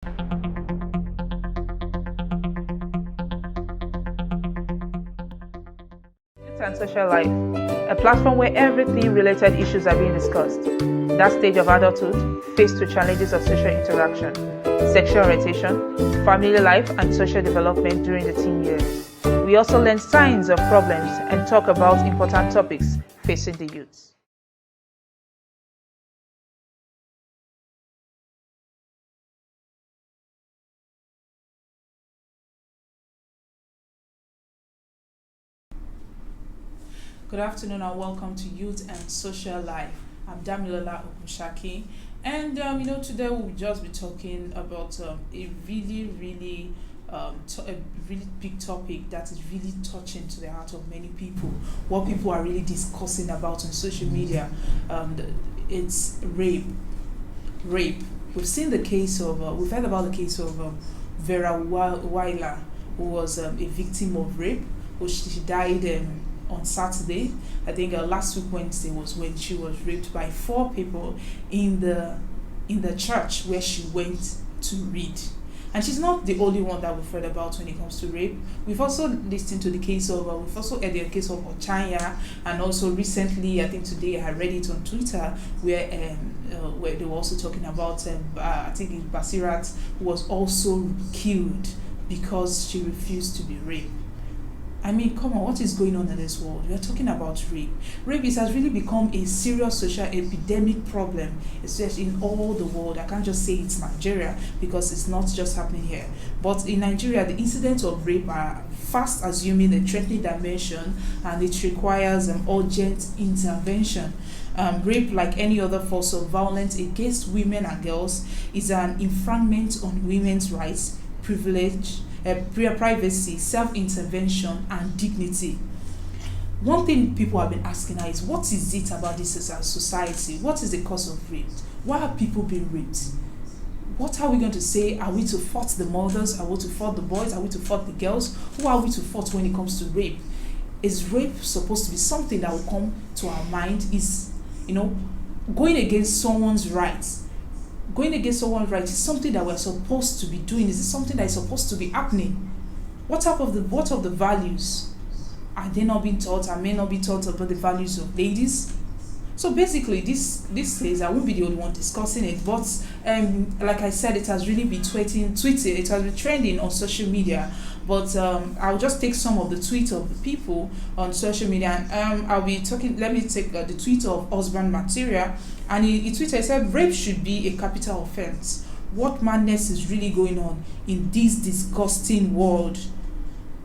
Youth and social life, a platform where everything related issues are being discussed. That stage of adulthood, faced with challenges of social interaction, sexual orientation, family life, and social development during the teen years. We also learn signs of problems and talk about important topics facing the youth. Good afternoon and welcome to Youth and Social Life. I'm Damilola Okushaki, and today we'll just be talking about a really big topic that is really touching to the heart of many people. What people are really discussing about on social media, it's rape. Rape. We've seen the case of, we've heard about the case of Vera Weiler, who was a victim of rape, which she died on Saturday. I think last week Wednesday was when she was raped by 4 people in the church where she went to read. And she's not the only one that we've heard about when it comes to rape. We've also listened to the case of, we've also heard the case of Ochanya, and also recently, I think today I read it on Twitter, where they were also talking about, I think it's Basirat, who was also killed because she refused to be raped. I mean, come on, what is going on in this world? We are talking about rape. Rape has really become a serious social epidemic problem, especially in all the world. I can't just say it's Nigeria because it's not just happening here. But in Nigeria, the incidents of rape are fast assuming a threatening dimension, and it requires an urgent intervention. Rape, like any other form of violence against women and girls, is an infringement on women's rights, privilege, privacy, self-intervention, and dignity. One thing people have been asking now is, what is it about this as a society? What is the cause of rape? Why are people being raped? What are we going to say? Are we to fault the mothers? Are we to fault the boys? Are we to fault the girls? Who are we to fault when it comes to rape? Is rape supposed to be something that will come to our mind? Is, going against someone's rights? Going against someone's rights is something that we're supposed to be doing. Is it something that is supposed to be happening? What of the values? Are they not being taught? I may not be taught about the values of ladies. So basically, this case, I won't be the only one discussing it, but like I said, it has really been tweeted, it has been trending on social media. But I'll just take some of the tweets of the people on social media, and I'll be talking. Let me take the tweet of husband material, and he tweeted, he said, "Rape should be a capital offense. What madness is really going on in this disgusting world?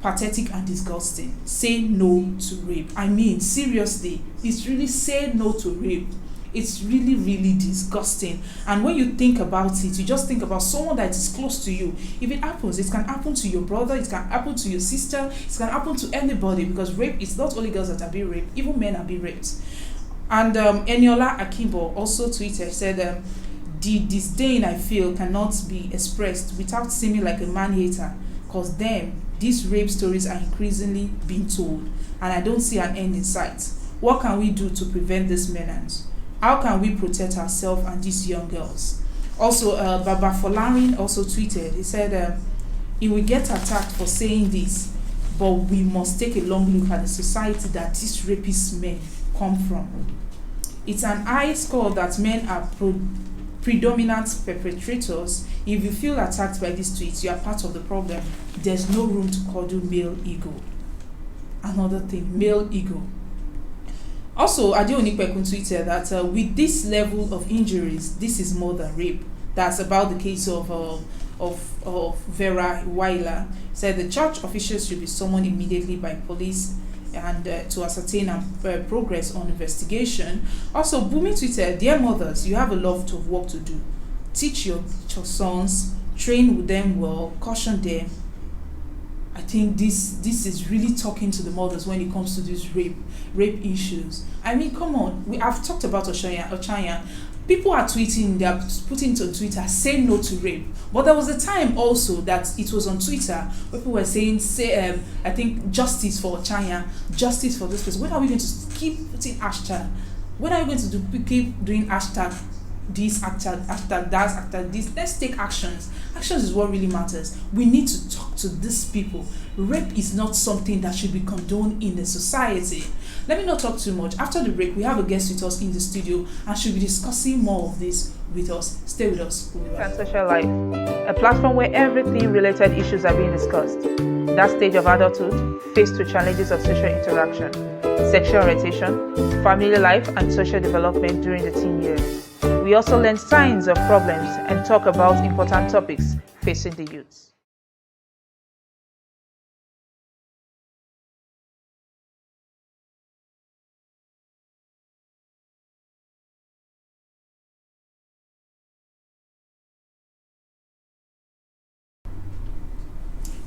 Pathetic and disgusting. Say no to rape." I mean, seriously, it's really say no to rape. It's really, really disgusting. And when you think about it, you just think about someone that is close to you. If it happens, it can happen to your brother, it can happen to your sister, it can happen to anybody, because rape is not only girls that are being raped, even men are being raped. And Eniola Akimbo also tweeted, said, "The disdain I feel cannot be expressed without seeming like a man-hater, because these rape stories are increasingly being told, and I don't see an end in sight. What can we do to prevent this menace? How can we protect ourselves and these young girls?" Also, Baba Folarin also tweeted, he said, "He will get attacked for saying this, but we must take a long look at the society that these rapist men come from. It's an high score that men are predominant perpetrators. If you feel attacked by these tweets, you are part of the problem. There's no room to coddle male ego." Another thing, male ego. Also, Adeoni Pekun tweeted that with this level of injuries, this is more than rape. That's about the case of Vera Weiler. Said the church officials should be summoned immediately by police and to ascertain progress on investigation. Also, Bumi tweeted, "Dear mothers, you have a lot of work to do. Teach your sons, train with them well, caution them." I think this is really talking to the mothers when it comes to these rape issues. I mean, come on, I've talked about Ochanya. People are tweeting, they are putting it on Twitter, say no to rape. But there was a time also that it was on Twitter where people were saying, I think, justice for Ochanya, justice for this person. When are we going to keep putting hashtag? When are we going to keep doing hashtag this, hashtag that, hashtag this? Let's take actions. Actions is what really matters. We need to talk to these people. Rape is not something that should be condoned in the society. Let me not talk too much. After the break, we have a guest with us in the studio and she'll be discussing more of this with us. Stay with us. We'll be back. And Social Life, a platform where everything related issues are being discussed. That stage of adulthood, faced with challenges of social interaction, sexual orientation, family life, and social development during the teen years. We also learn signs of problems and talk about important topics facing the youth.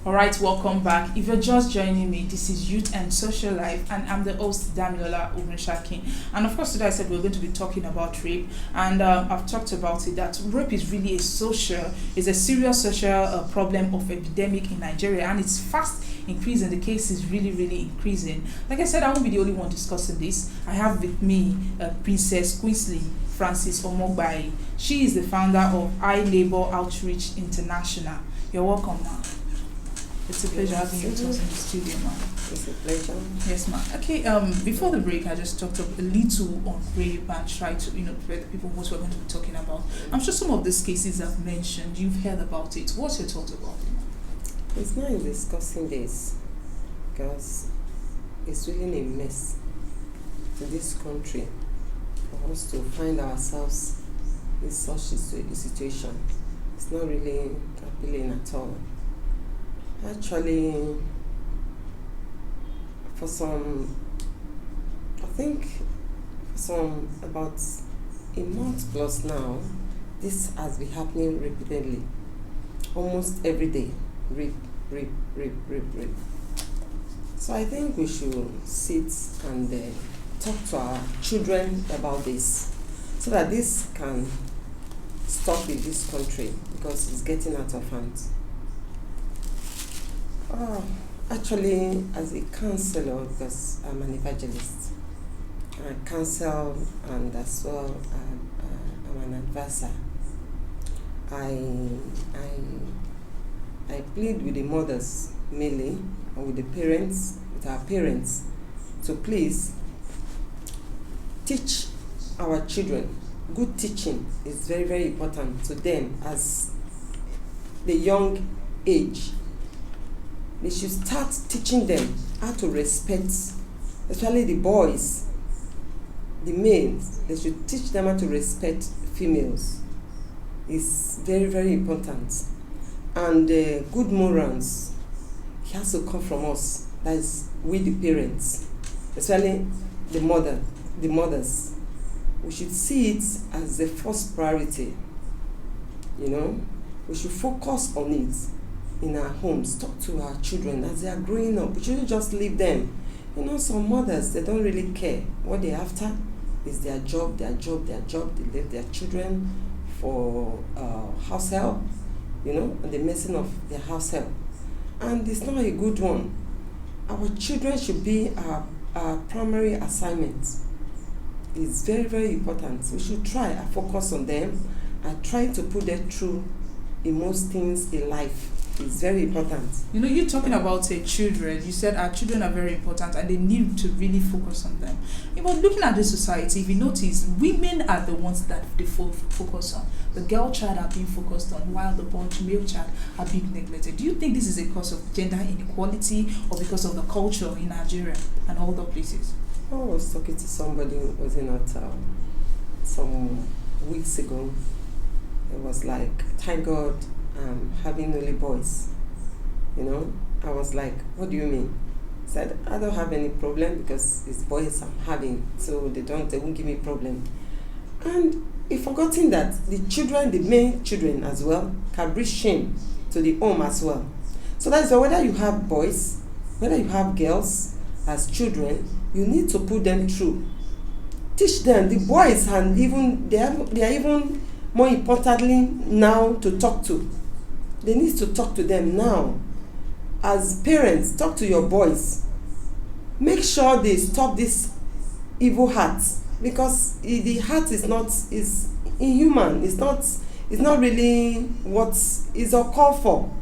Alright, welcome back. If you're just joining me, this is Youth and Social Life, and I'm the host, Damilola Ogunshakin. And of course, today I said we're going to be talking about rape, and I've talked about it that rape is really a serious social problem of epidemic in Nigeria, and it's fast increasing. The case is really increasing. Like I said, I won't be the only one discussing this. I have with me Princess Queensley Francis Omogbai. She is the founder of I Labour Outreach International. You're welcome, ma'am. It's a pleasure having you with us in the studio, ma'am. It's a pleasure. Yes, ma'am. Okay, before the break, I just talked a little on rape and tried to, prepare the people what we're going to be talking about. I'm sure some of these cases I've mentioned, you've heard about it. What's your thoughts about it? It's not in discussing this because it's really a mess to this country for us to find ourselves in such a situation. It's not really appealing at all. Actually, about a month plus now, this has been happening repeatedly. Almost every day, rape. So I think we should sit and talk to our children about this so that this can stop in this country because it's getting out of hand. Actually, as a counselor, because I'm an evangelist, I counsel and as well I'm an advisor. I plead with the mothers mainly, and with the parents, with our parents, to please teach our children. Good teaching is very important to them as the young age. They should start teaching them how to respect, especially the boys, the males. They should teach them how to respect females. It's very important. And good morals, it has to come from us. That is, we the parents, especially the mothers. We should see it as the first priority. We should focus on it. In our homes, talk to our children as they are growing up. We shouldn't just leave them. Some mothers, they don't really care. What they're after is their job. They leave their children for house help, and the messing of their house help. And it's not a good one. Our children should be our primary assignment. It's very important. We should try and focus on them and try to put them through in most things in life. It's very important. You're talking about children. You said our children are very important and they need to really focus on them. But looking at the society, if you notice, women are the ones that they focus on. The girl child are being focused on while the male child are being neglected. Do you think this is a cause of gender inequality or because of the culture in Nigeria and all the places? I was talking to somebody who was in some weeks ago. It was like, thank God having only boys. I was like, what do you mean? He said, I don't have any problem because it's boys I'm having, so they won't give me problem. And he forgotten that the male children as well can bring shame to the home as well. So that's why whether you have boys, whether you have girls as children, you need to put them through. Teach them. The boys and they are even more importantly now to talk to. They need to talk to them now. As parents, talk to your boys. Make sure they stop this evil heart, because the heart is inhuman. It's it's not really what is uncalled for.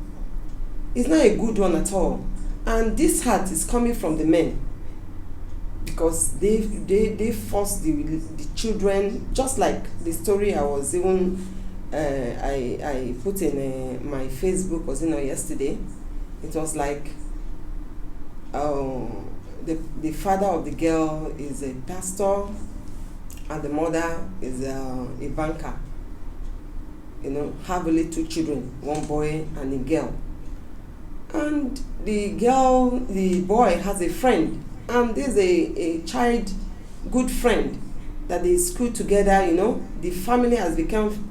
It's not a good one at all. And this heart is coming from the men, because they force the children, just like the story I was even I put in my Facebook, was yesterday. It was like the father of the girl is a pastor and the mother is a banker. Have only 2 children, 1 boy and a girl. And the boy has a friend, and there's a child good friend that they school together. The family has become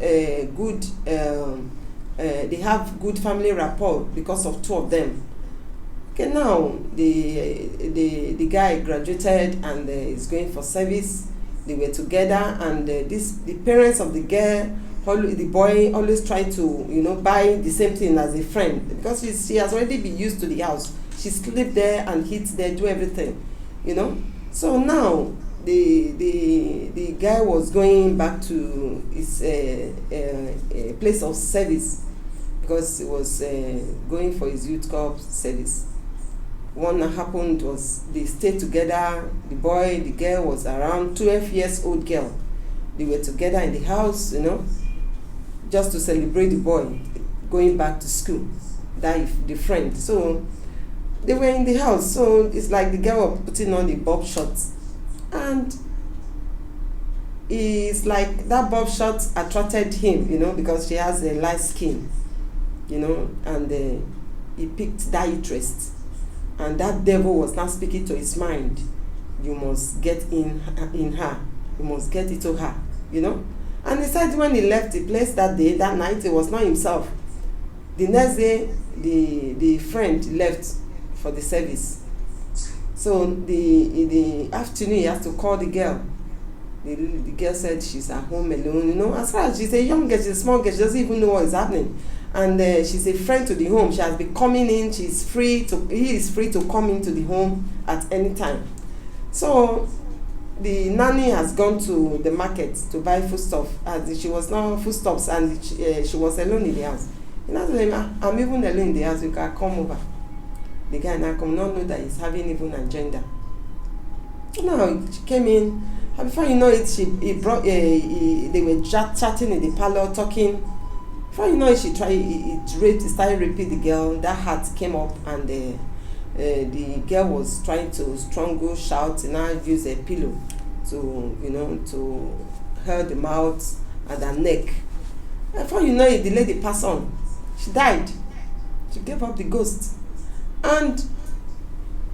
good. They have good family rapport because of 2 of them. Okay, now the guy graduated and is going for service. They were together, and the parents of the girl, the boy, always try to buy the same thing as a friend, because she has already been used to the house. She sleep there and eat there, do everything. So now the guy was going back to his place of service, because he was going for his youth corps service. One that happened was they stayed together. The boy, the girl was around 12 years old girl. They were together in the house, just to celebrate the boy going back to school, the friend. So they were in the house. So it's like the girl was putting on the bob shorts, and it's like that bob shorts attracted him, because she has a light skin, and he picked that interest. And that devil was now speaking to his mind. You must get in her. You must get into her, And he said when he left the place that night, it was not himself. The next day, the friend left for the service. So in the afternoon, he has to call the girl. The girl said she's at home alone. As far as she's a young girl, she's a small girl, she doesn't even know what is happening. And she's a friend to the home. She has been coming in. He is free to come into the home at any time. So the nanny has gone to the market to buy foodstuff, as she was not foodstuffs, and she was alone in the house. And I told him, I'm even alone in the house, you can come over. The guy now come not know that he's having even an agenda. Now she came in, and before you know it, they were chatting in the parlor, talking. Before you know it, she started raping the girl. That heart came up, and the girl was trying to strangle, shout, and I use a pillow to her the mouth and her neck. Before you know it, the lady passed on. She died. She gave up the ghost. And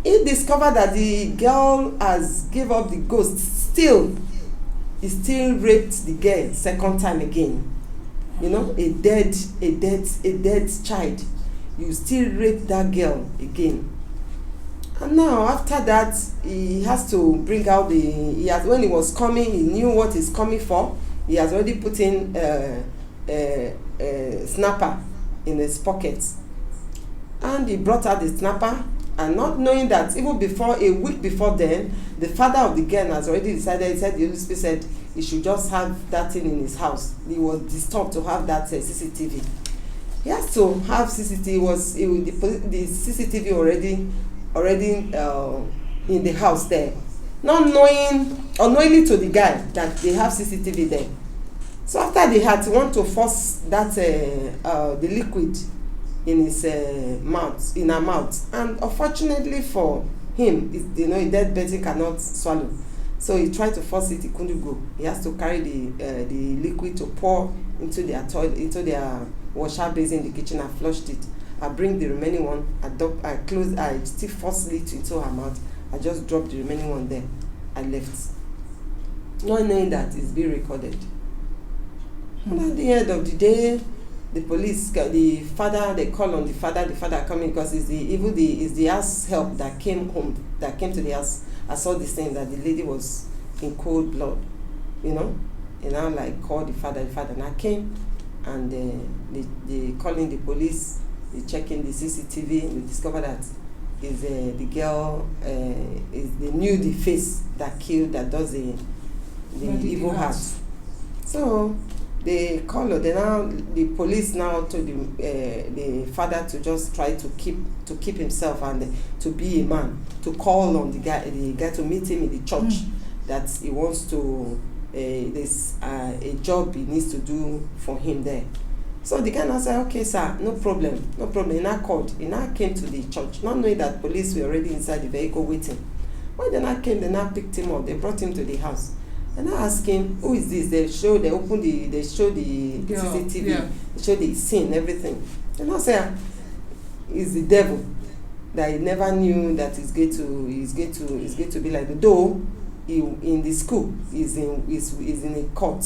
he discovered that the girl has gave up the ghost. He still raped the girl second time again. A dead child. You still rape that girl again. And now after that, he has to bring out when he was coming, he knew what he's coming for. He has already put in a snapper in his pocket. And he brought out the snapper, and not knowing that even a week before then, the father of the girl has already decided. He said the Holy Spirit said he should just have that thing in his house. He was disturbed to have that CCTV. He has to have CCTV. The CCTV already in the house there, not knowing, unknowingly to the guy, that they have CCTV there. So after they had to want to force that the liquid in his mouth, in her mouth, and unfortunately for him, a dead person cannot swallow. So he tried to force it, he couldn't go. He has to carry the liquid to pour into their toilet, into their washer basin in the kitchen, and flushed it. I bring the remaining one, I still forced it into her mouth. I just dropped the remaining one there. I left. Not knowing that it's being recorded. And at the end of the day, the police, the father, they call on the father coming, because it's the house help that came to the house. I saw this thing that the lady was in cold blood, and I like called the father, and I came, and they calling the police, they checking the CCTV, they discover that is the girl, they knew the face that killed, that does the evil heart. So They call her. The police now told the father to just try to keep himself and to be a man, to call on the guy to meet him in the church, that he wants to there's a job he needs to do for him there. So the guy now said, okay sir, no problem. He now called. He now came to the church, not knowing that police were already inside the vehicle waiting. When they now came, they now picked him up. They brought him to the house. And I asked him, who is this? They show the CCTV, yeah. they show the scene, everything. And I said, it's the devil that he never knew that he's going to be like. Though in the school is in a court,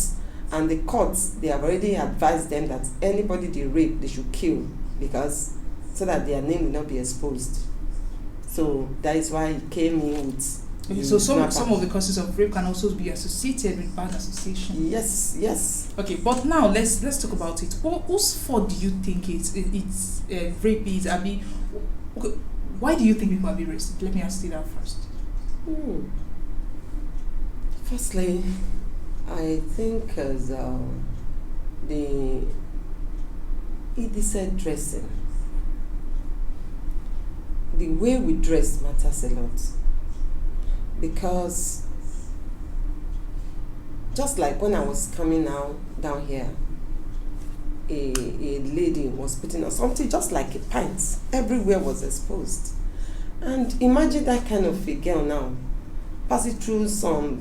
and the courts, they have already advised them that anybody they rape, they should kill, because so that their name will not be exposed. So that is why he came in with. Okay, so some of the causes of rape can also be associated with bad association. Yes. Okay, but now let's talk about it. Whose fault do you think it's rape is? I mean, okay, why do you think people are being raped? Let me ask you that first. Firstly, I think as the indecent dressing, the way we dress matters a lot. Because just like when I was coming down here, a lady was putting on something just like a pint. Everywhere was exposed. And imagine that kind of a girl now, passing through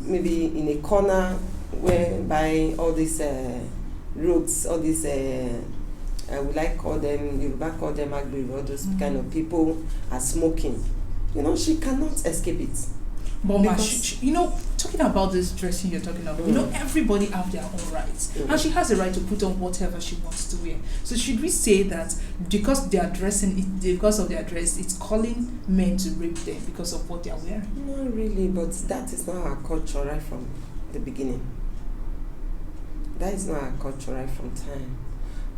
maybe in a corner whereby all these rogues, all these, I would like call them, Yoruba call them Agbe, all those kind of people are smoking. She cannot escape it. But talking about this dressing you're talking about, everybody have their own rights, and she has a right to put on whatever she wants to wear. So should we say that because they are dressing, because of their dress, it's calling men to rape them because of what they are wearing? Not really, but that is not our culture right from the beginning. That is not our culture right from time.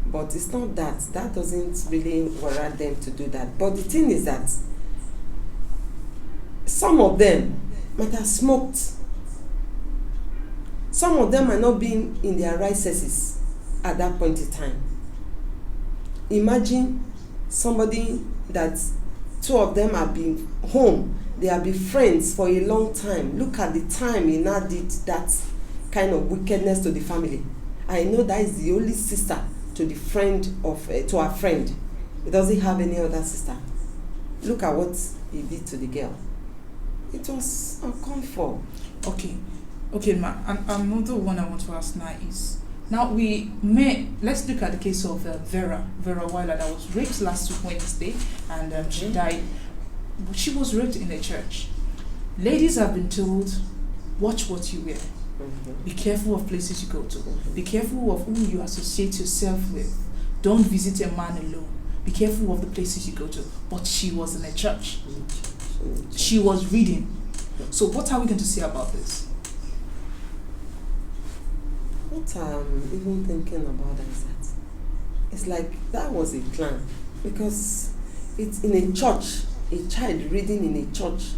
But it's not that. That doesn't really warrant them to do that. But the thing is that some of them might have smoked. Some of them might not be in their right senses at that point in time. Imagine somebody that two of them have been home, they have been friends for a long time. Look at the time he now did that kind of wickedness to the family. I know that is the only sister to the friend to our friend. He doesn't have any other sister. Look at what he did to the girl. It was uncalled for. Okay, ma. Another one I want to ask now is, let's look at the case of Vera Weiler that was raped last week Wednesday, and she died. She was raped in a church. Ladies have been told, watch what you wear. Be careful of places you go to. Be careful of who you associate yourself with. Don't visit a man alone. Be careful of the places you go to. But she was in a church. She was reading. So what are we going to say about this? What I'm even thinking about is that it's like that was a plan, because it's in a church, a child reading in a church.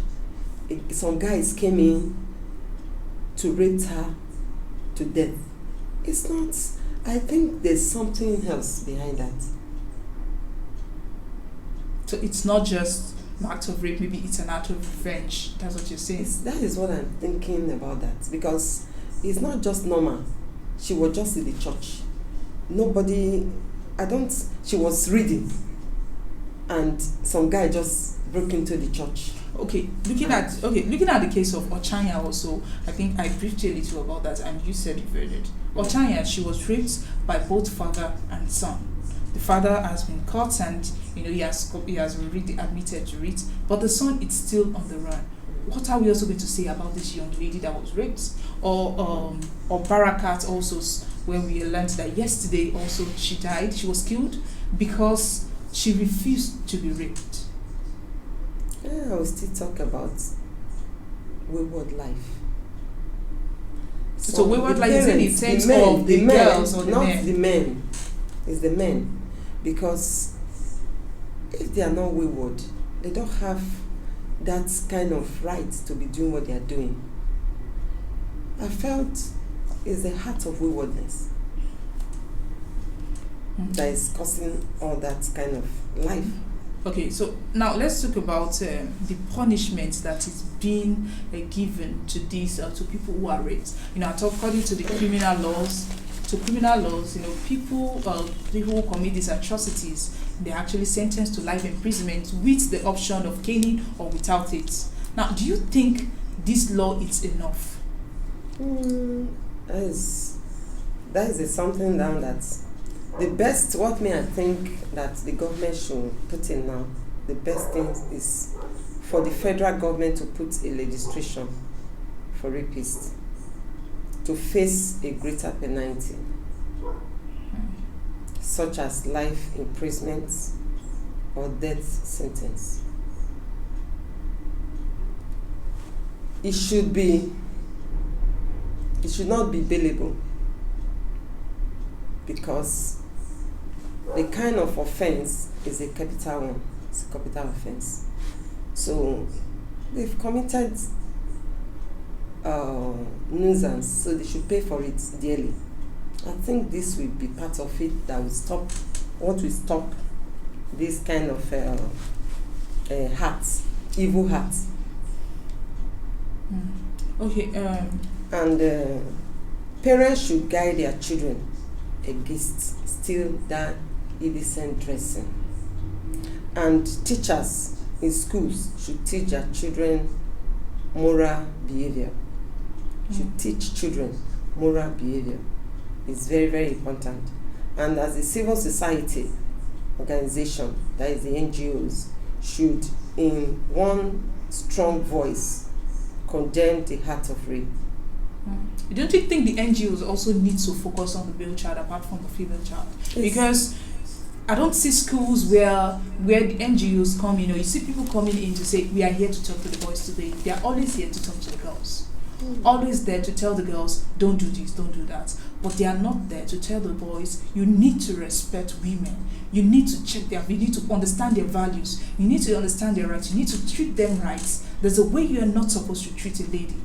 Some guys came in to rape her to death. It's not. I think there's something else behind that. So it's not just an act of rape, maybe it's an act of revenge. That's what you're saying. That is what I'm thinking about that, because it's not just normal. She was just in the church. She was reading, and some guy just broke into the church. Okay, looking at the case of Ochanya also, I think I briefed you a little about that, and you said you've read it. Ochanya, she was raped by both father and son. The father has been caught, and he has already admitted to it, but the son is still on the run. What are we also going to say about this young lady that was raped, or Barakat also, where we learned that yesterday also she died. She was killed because she refused to be raped. I will still talk about wayward life. So wayward life is in the sense of the girls or the men? Not the men. It's the men. Because if they are not wayward, they don't have that kind of right to be doing what they are doing. I felt it's the heart of waywardness. that is causing all that kind of life. Okay, so now let's talk about the punishment that is being given to these to people who are raped. According to the criminal laws, people who commit these atrocities, they're actually sentenced to life imprisonment with the option of caning or without it. Now, do you think this law is enough? That is something down that the best, what me I think that the government should put in now, the best thing is for the federal government to put a legislation for rapists to face a greater penalty, such as life imprisonment or death sentence. It should not be bailable, because the kind of offense is a capital one. It's a capital offense. So they've committed nuisance, so they should pay for it dearly. I think this will be part of it that will stop this kind of hearts, evil hearts. Okay. And parents should guide their children against still that indecent dressing. And teachers in schools should teach their children moral behavior. Should teach children moral behavior. It's very, very important. And as a civil society organization, that is the NGOs, should in one strong voice condemn the act of rape. Don't you think the NGOs also need to focus on the male child apart from the female child? Yes. Because I don't see schools where the NGOs come, you see people coming in to say, we are here to talk to the boys today. They are always here to talk to the girls. Always there to tell the girls, don't do this, don't do that. But they are not there to tell the boys, you need to respect women. You need to check you need to understand their values. You need to understand their rights. You need to treat them right. There's a way you are not supposed to treat a lady.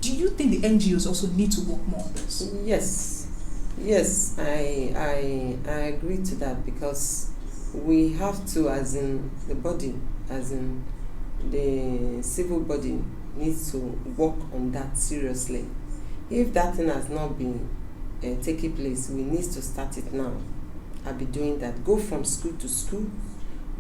Do you think the NGOs also need to work more on this? Yes, I agree to that, because we have to, as in the body, as in the civil body, needs to work on that seriously. If that thing has not been taking place, we need to start it now. I'll be doing that. Go from school to school,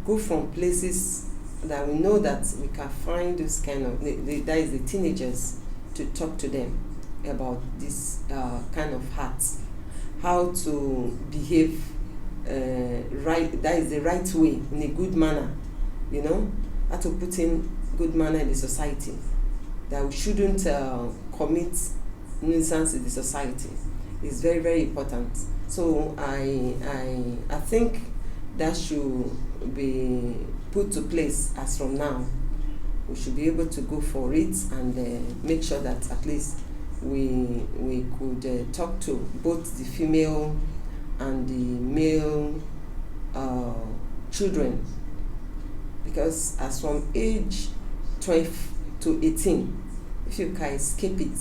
go from places that we know that we can find those kind of, that is the teenagers, to talk to them about this kind of hearts, how to behave right, that is the right way, in a good manner, how to put in good manner in the society, that we shouldn't commit nuisance in the society. It's very, very important. So I think that should be put to place as from now. We should be able to go for it and make sure that at least we could talk to both the female and the male children, because as from age 12 to 18, if you can escape it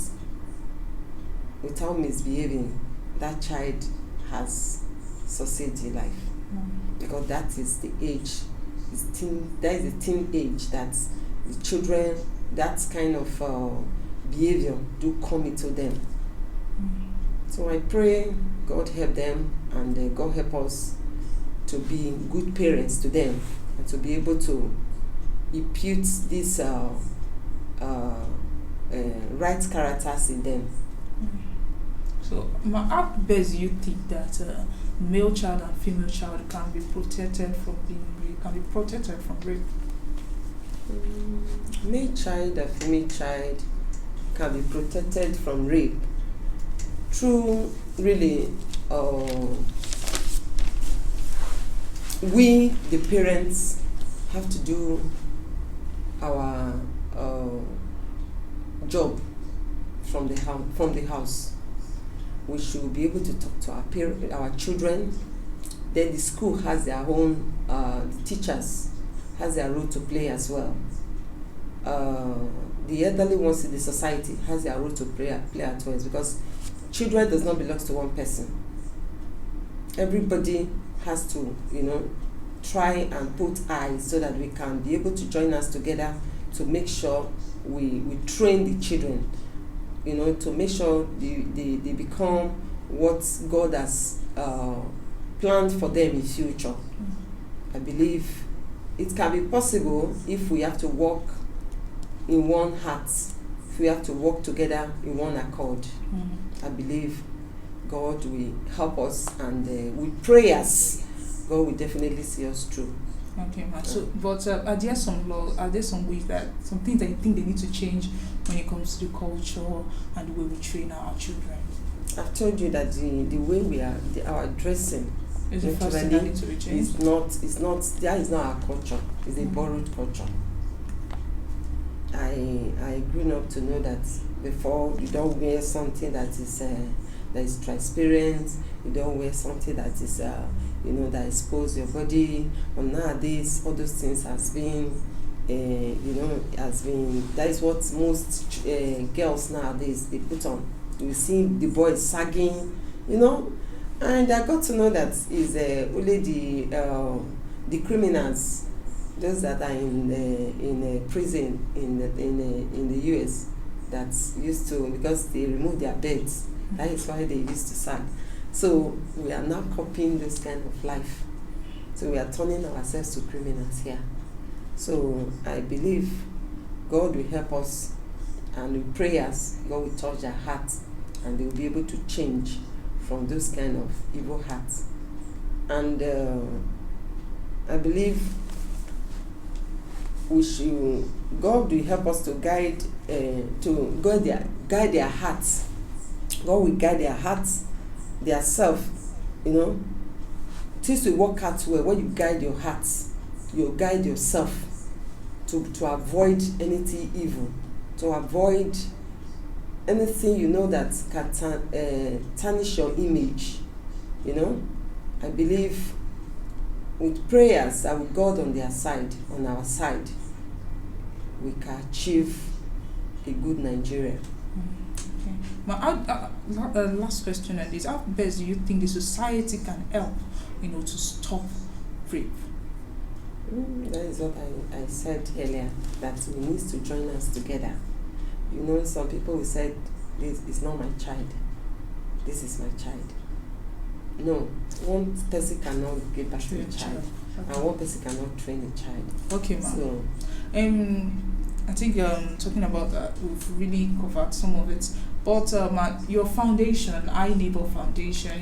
without misbehaving, that child has succeeded in life. Because that is the age, that is the teen age that the children, that kind of behavior do come into them. So I pray God help them, and God help us to be good parents to them, and to be able to impute these right characters in them. So, how best do you think that male child and female child can be protected from rape? Male child and female child can be protected from rape through really we the parents have to do our job from the house. We should be able to talk to our children. Then the school has their own, the teachers has their role to play as well. The elderly ones in the society has their role to play as well, because children does not belong to one person. Everybody has to, try and put eyes so that we can be able to join us together to make sure we train the children, to make sure they become what God has planned for them in future. I believe it can be possible if we have to work in one heart, if we have to work together in one accord. I believe God will help us, and with prayers, God will definitely see us through. Okay, ma. So, but are there some ways that some things that you think they need to change when it comes to the culture and the way we train our children? I've told you that the way we are, our dressing is the first thing that needs to be changed. That is not our culture. It's a borrowed culture. I grew up to know that before, you don't wear something that is transparent. You don't wear something that is that expose your body. And nowadays, all those things has been that is what most girls nowadays they put on. You see the boys sagging, and I got to know that is only the criminals, those that are in prison in the US, that's used to, because they remove their beds. That is why they used to sag. So we are now copying this kind of life. So we are turning ourselves to criminals here. So I believe God will help us, and with prayers, God will touch their hearts, and they will be able to change from those kind of evil hearts. And I believe God will help us to guide their hearts. God will guide their hearts, their self, Things will work out well when you guide your hearts. You guide yourself to avoid anything evil, to avoid anything that can tarnish your image. I believe with prayers and with God on our side, we can achieve a good Nigeria. Okay. Last question on this: how best do you think the society can help, to stop rape? That is what I said earlier, that we need to join us together. Some people will say, this is not my child, this is my child. No, one person cannot give back to a child, okay. And one person cannot train a child. Okay, ma'am. So, I think talking about that, we've really covered some of it. But your foundation, iNeighbor Foundation,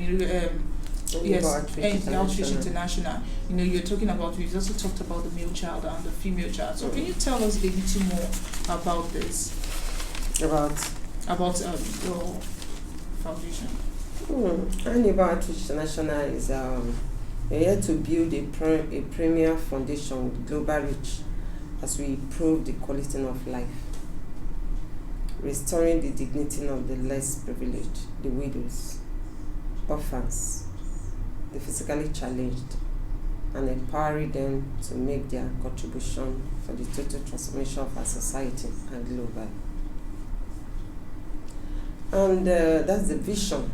Outreach International. You're talking about. We've also talked about the male child and the female child. So can you tell us a little more about this? About your foundation. iNeighbor Outreach International is here to build a premier foundation with global reach as we improve the quality of life, restoring the dignity of the less privileged, the widows, orphans, the physically challenged, and empowering them to make their contribution for the total transformation of our society and global. And that's the vision.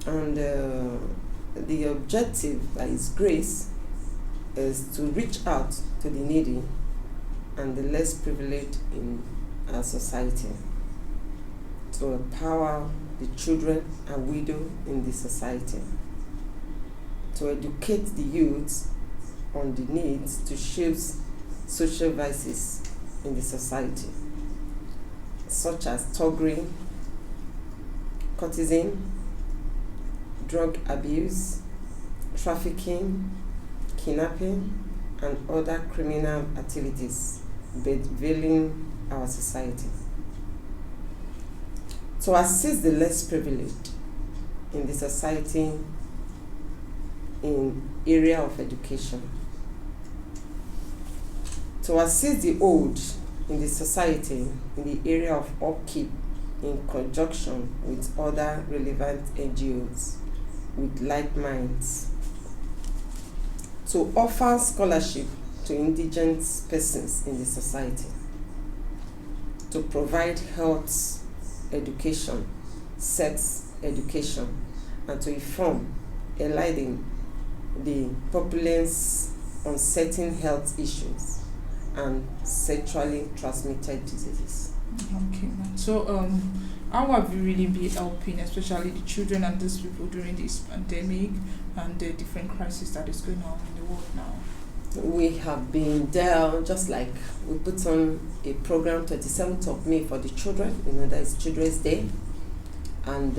And the objective by His grace is to reach out to the needy and the less privileged in our society, to empower the children and widow in the society, to educate the youth on the needs to shape social vices in the society, such as thuggery, courtesan, drug abuse, trafficking, kidnapping, and other criminal activities bedevailing our society. To assist the less privileged in the society in area of education. To assist the old in the society in the area of upkeep in conjunction with other relevant NGOs with like minds. To offer scholarship to indigent persons in the society. To provide health education, sex education, and to inform eliding the prevalence on certain health issues and sexually transmitted diseases. Okay, so how have you really been helping, especially the children and these people during this pandemic and the different crises that is going on in the world now? We have been there, just like we put on a program 27th of May for the children, that is Children's Day, and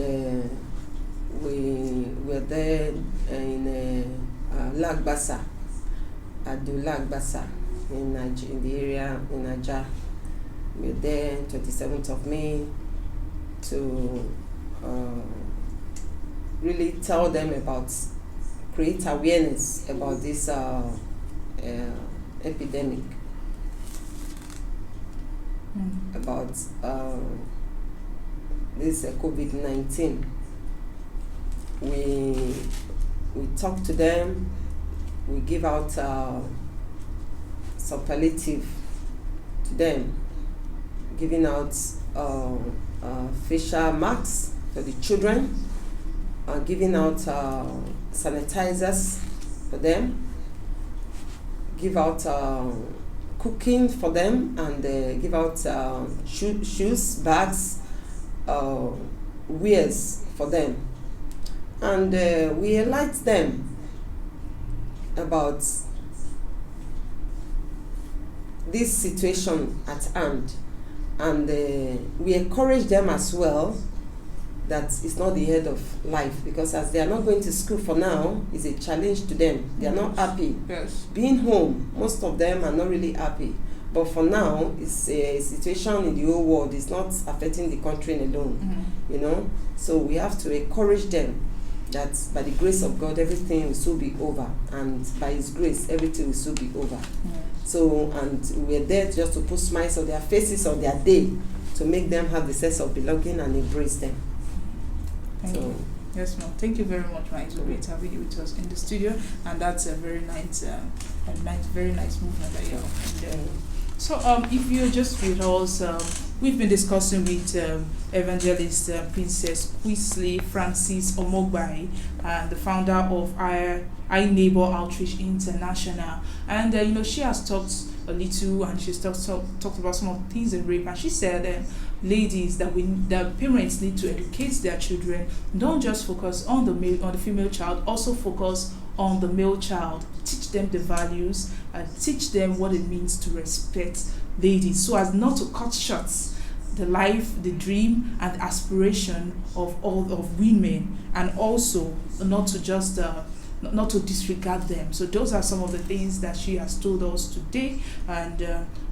we were there in Lagbasa, Adu Lagbasa in the area in Aja. We were there 27th of May to really tell them about, create awareness about this epidemic, about this COVID-19. We talk to them, we give out superlative to them, giving out facial masks for the children, giving out sanitizers for them, give out cooking for them, and give out shoes, bags, wares for them. And we enlighten them about this situation at hand, and we encourage them as well that it's not the end of life, because as they are not going to school for now, it's a challenge to them. They are not happy. Yes. Being home, most of them are not really happy. But for now, it's a situation in the whole world. It's not affecting the country alone, So we have to encourage them that by the grace of God, everything will soon be over. And by His grace, everything will soon be over. So, and we're there just to put smiles on their faces on their day, to make them have the sense of belonging and embrace them. Thank you. Yes, ma'am. Thank you very much, ma'am. It's great having you with us in the studio, and that's a very nice, very nice movement that you're doing. So, if you're just with us, we've been discussing with evangelist Princess Queasley Francis Omogbai, the founder of I Neighbor Outreach International, and she has talked a little, and she's talked about some of the things in rape, and she said, ladies, that parents need to educate their children, don't just focus on the female child, also focus on the male child, teach them the values and teach them what it means to respect ladies, so as not to cut short the life, the dream and aspiration of all of women, and also not to just not to disregard them. So those are some of the things that she has told us today, and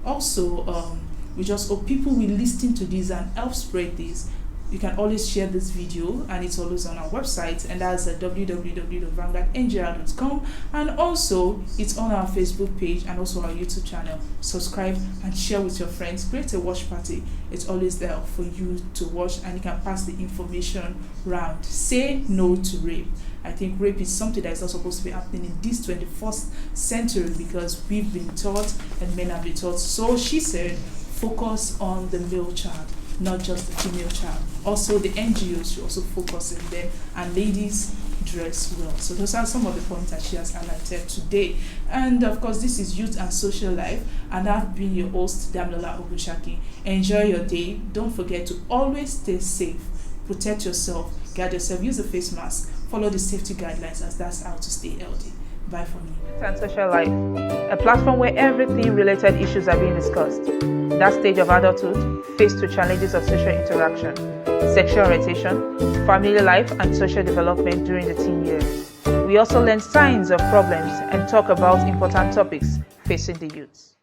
also we just hope people will listen to this and help spread this. You can always share this video, and it's always on our website, and that's at www.vanguardngr.com, and also it's on our Facebook page and also our YouTube channel. Subscribe and share with your friends. Create a watch party. It's always there for you to watch, and you can pass the information round. Say no to rape. I think rape is something that is not supposed to be happening in this 21st century, because we've been taught and men have been taught. So she said, focus on the male child, not just the female child. Also, the NGOs should also focus on them, and ladies dress well. So those are some of the points that she has highlighted today. And of course, this is Youth and Social Life, and I've been your host, Damilola Ogushaki. Enjoy your day. Don't forget to always stay safe. Protect yourself, guard yourself, use a face mask, follow the safety guidelines, as that's how to stay healthy. Bye for me. Youth and Social Life, a platform where everything related issues are being discussed. That stage of adulthood, faced with challenges of social interaction, sexual orientation, family life, and social development during the teen years. We also learn signs of problems and talk about important topics facing the youth.